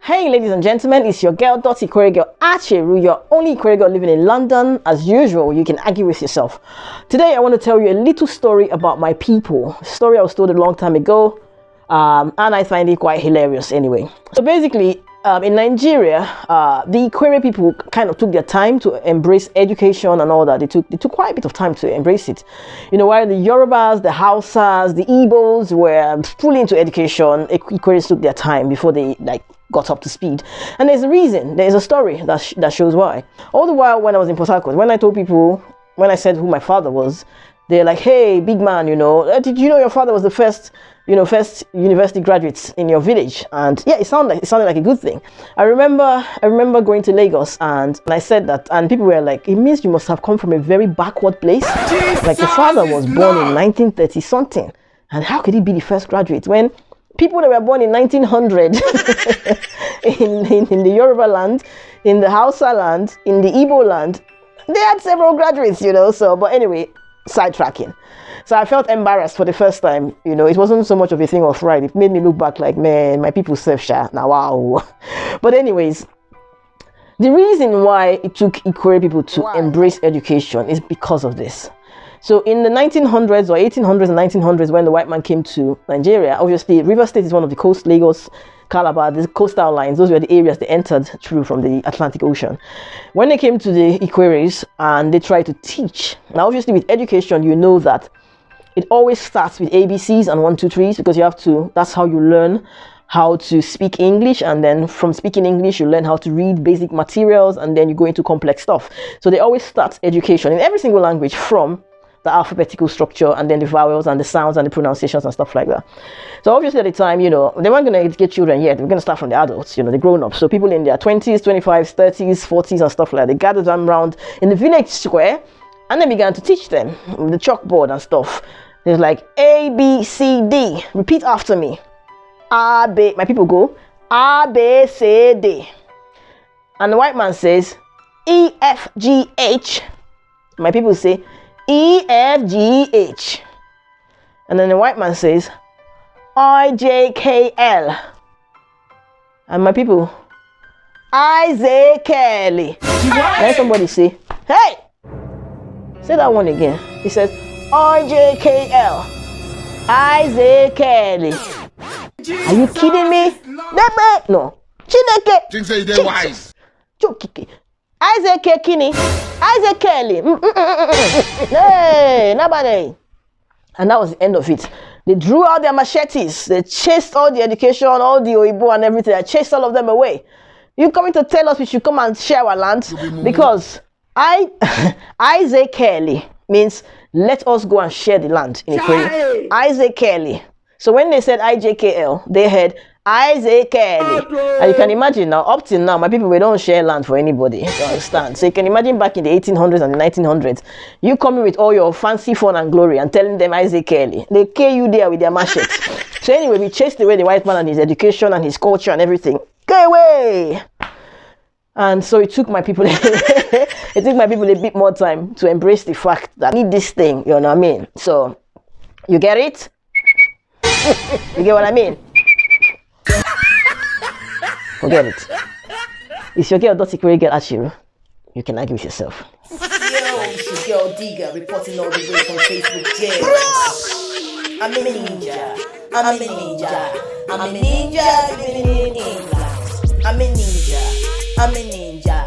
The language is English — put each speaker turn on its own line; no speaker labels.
Hey ladies and gentlemen, it's your girl Ikwerre girl Ikwerre, your only Ikwerre girl living in London. As usual, you can argue with yourself. Today I want to tell you a little story about my people. A story I was told a long time ago, and I find it quite hilarious anyway. So basically, in Nigeria, the Ikwerre people kind of took their time to embrace education and all that. They took quite a bit of time to embrace it. You know, while the Yorubas, the Hausas, the Igbos were fully into education, Ikwerre took their time before they got up to speed. And there's a reason, there's a story that shows why. All the while when I was in Port Harcourt, when I told people, when I said who my father was, they're like, hey, big man, did you know your father was the first university graduates in your village? And yeah, it sounded like a good thing. I remember going to Lagos and I said that, and people were like, it means you must have come from a very backward place. Like your father was born in 1930 something. And how could he be the first graduate when people that were born in 1900 in the Yoruba land, in the Hausa land, in the Igbo land, they had several graduates, so, but anyway, sidetracking. So I felt embarrassed for the first time, it wasn't so much of a thing of pride. It made me look back like, man, my people serve sha, now wow. But anyways, the reason why it took Ikwerre people to embrace education is because of this. So in the 1900s or 1800s and 1900s, when the white man came to Nigeria, obviously River State is one of the coast, Lagos, Calabar, the coastal lines. Those were the areas they entered through from the Atlantic Ocean. When they came to the Ikwerres and they tried to teach, now obviously with education, you know that it always starts with ABCs and 1, 2, 3s because that's how you learn how to speak English, and then from speaking English you learn how to read basic materials, and then you go into complex stuff. So they always start education in every single language from the alphabetical structure, and then the vowels and the sounds and the pronunciations and stuff like that. So obviously at the time, they weren't going to get children yet. They were going to start from the adults, the grown-ups. So people in their 20s, 25s, 30s, 40s and stuff like that. They gathered them around in the village square and they began to teach them with the chalkboard and stuff. There's like A, B, C, D. Repeat after me. A, B. My people go A, B, C, D. And the white man says E, F, G, H. My people say E, F, G, H. And then the white man says I, J, K, L. And my people, I, Z, K, L. Then somebody say, hey! Say that one again. He says I, J, K, L. I, Z, K, L. Are you kidding me? No. Chineke.
Think say they wise.
Isaac Kini, Isaac Kelly. Hey, nobody. And that was the end of it. They drew out their machetes. They chased all the education, all the Oibo and everything. I chased all of them away. You coming to tell us we should come and share our land? Because Isaac Kelly means let us go and share the land in Ikwerre. Isaac Kelly. So when they said IJKL, they had Isaac Kelly. And you can imagine now, up till now, my people, we don't share land for anybody. You understand? So you can imagine back in the 1800s and the 1900s, you coming with all your fancy fun and glory and telling them Isaac Kelly. They kill you there with their machetes. So anyway, we chased away the white man and his education and his culture and everything. Go away! And so it took my people a bit more time to embrace the fact that I need this thing, you know what I mean? So you get it? You get what I mean? Forget it. It's your girl Ikwerre girl Ikwerre. You can argue with yourself.
Yo, it's your girl Diga reporting all the way from Facebook jail. I'm a ninja. I'm a ninja. I'm a ninja living in England. I'm a ninja. I'm a ninja.